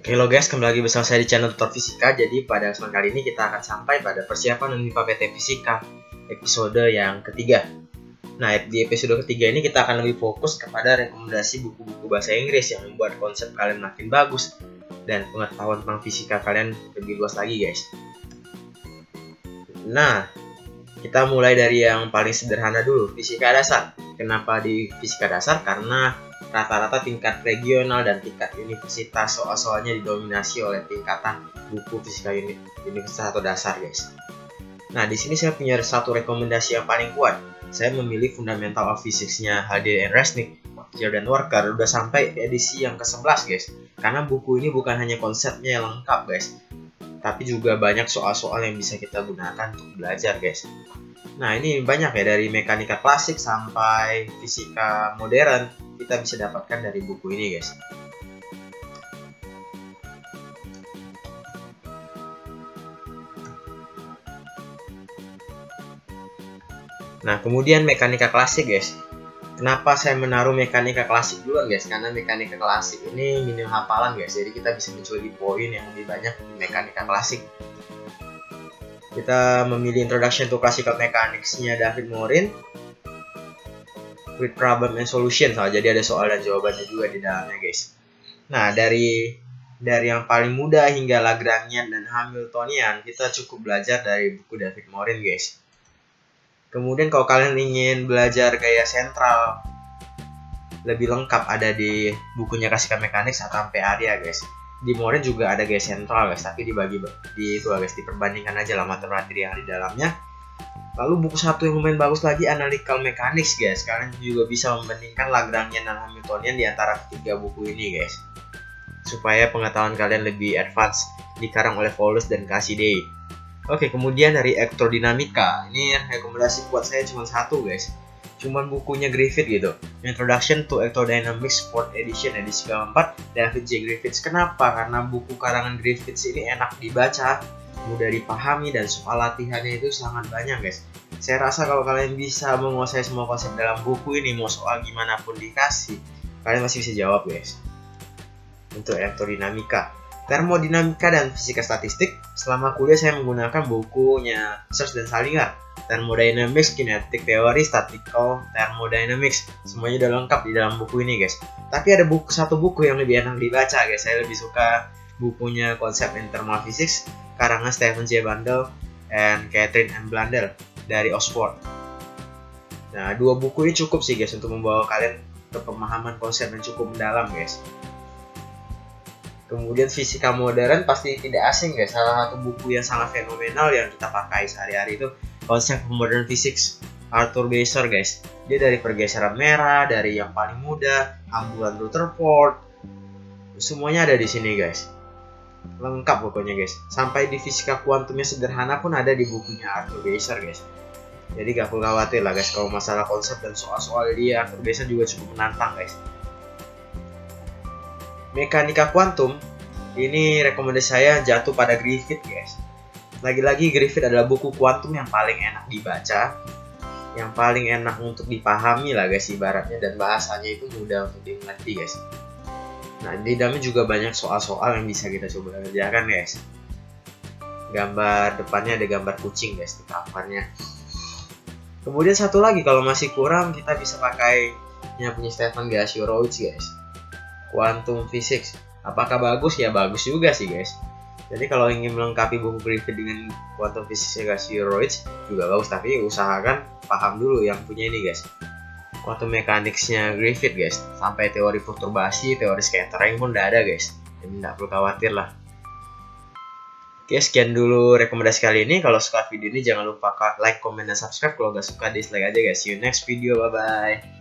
Halo guys, kembali lagi bersama saya di channel Tutor Fisika. Jadi pada kesempatan kali ini kita akan sampai pada persiapan MIPA PT Fisika episode yang ketiga. Nah, di episode ketiga ini kita akan lebih fokus kepada rekomendasi buku-buku bahasa Inggris yang membuat konsep kalian makin bagus dan pengetahuan tentang fisika kalian lebih luas lagi guys. Nah, kita mulai dari yang paling sederhana dulu, fisika dasar. Kenapa di fisika dasar? Karena rata-rata tingkat regional dan tingkat universitas soal-soalnya didominasi oleh tingkatan buku fisika universitas atau dasar guys. Nah, di sini saya punya satu rekomendasi yang paling kuat. Saya memilih Fundamental of Physics-nya Hade and Resnick, Macchio dan Walker, udah sampai edisi yang ke-11 guys. Karena buku ini bukan hanya konsepnya yang lengkap guys, tapi juga banyak soal-soal yang bisa kita gunakan untuk belajar guys. Nah, ini banyak ya, dari mekanika klasik sampai fisika modern kita bisa dapatkan dari buku ini guys. Nah, kemudian mekanika klasik guys. Kenapa saya menaruh mekanika klasik duluan guys? Karena mekanika klasik ini minim hafalan guys, jadi kita bisa mencuri poin yang lebih banyak di mekanika klasik. Kita memilih Introduction to Classical Mechanics-nya David Morin with Problem and Solution. Jadi ada soal dan jawabannya juga di dalamnya guys. Nah, dari yang paling mudah hingga Lagrangian dan Hamiltonian, kita cukup belajar dari buku David Morin guys. Kemudian kalau kalian ingin belajar gaya sentral lebih lengkap, ada di bukunya Classical Mechanics atau sampai area guys. Di Morin juga ada gaya sentral guys, tapi dibagi di itu guys, diperbandingkan aja lah materi yang di dalamnya. Lalu buku satu yang lumayan bagus lagi, Analytical Mechanics guys. Kalian juga bisa membandingkan Lagrangian dan Hamiltonian di antara ketiga buku ini guys, supaya pengetahuan kalian lebih advance. Dikarang oleh Paulus dan Cassidy. Oke, kemudian dari elektrodinamika, ini rekomendasi buat saya cuma satu guys, cuman bukunya Griffith gitu, Introduction to Electrodynamics 4th edition, edisi keempat, David J. Griffiths. Kenapa? Karena buku karangan Griffiths ini enak dibaca, mudah dipahami, dan soal latihannya itu sangat banyak guys. Saya rasa kalau kalian bisa menguasai semua konsep dalam buku ini, mau soal gimana pun dikasih, kalian masih bisa jawab guys. Untuk elektrodinamika, termodinamika dan fisika statistik, selama kuliah saya menggunakan bukunya Search dan Salinger, Thermodynamics, Kinetic Theory, Statistical Thermodynamics. Semuanya udah lengkap di dalam buku ini guys. Tapi ada satu buku yang lebih enak dibaca guys. Saya lebih suka bukunya Concept in Thermal Physics, karangan Stephen J. Bandel and Catherine M. Blandel dari Oxford. Nah, dua buku ini cukup sih guys untuk membawa kalian ke pemahaman konsep yang cukup mendalam guys. Kemudian fisika modern pasti tidak asing guys. Salah satu buku yang sangat fenomenal yang kita pakai sehari-hari itu Concept of Modern Physics, Arthur Beiser guys. Dia dari pergeseran merah, dari yang paling muda, ambulan Rutherford, semuanya ada di sini guys. Lengkap pokoknya guys. Sampai di fisika kuantumnya sederhana pun ada di bukunya Arthur Beiser guys. Jadi gak perlu khawatir lah guys kalau masalah konsep dan soal-soal dia. Arthur Beiser juga cukup menantang guys. Mekanika kuantum, ini rekomendasi saya jatuh pada Griffith guys. Lagi-lagi Griffith adalah buku kuantum yang paling enak dibaca, yang paling enak untuk dipahami lah guys ibaratnya, dan bahasanya itu mudah untuk dimengerti guys. Nah, di dalamnya juga banyak soal-soal yang bisa kita coba kerjakan guys. Gambar depannya ada gambar kucing guys di covernya. Kemudian satu lagi, kalau masih kurang kita bisa pakai yang punya Stefan Gasiorowicz guys, Quantum Physics. Apakah bagus? Ya bagus juga sih guys. Jadi kalau ingin melengkapi buku Griffith dengan Quantum Physics Gasiorowicz juga bagus, tapi usahakan paham dulu yang punya ini guys, Quantum Mechanics-nya Griffith guys. Sampai teori perturbasi, teori scattering pun udah ada guys. Jadi nggak perlu khawatir lah. Oke, sekian dulu rekomendasi kali ini. Kalau suka video ini jangan lupa like, comment, dan subscribe. Kalau nggak suka dislike aja guys. See you next video, bye bye.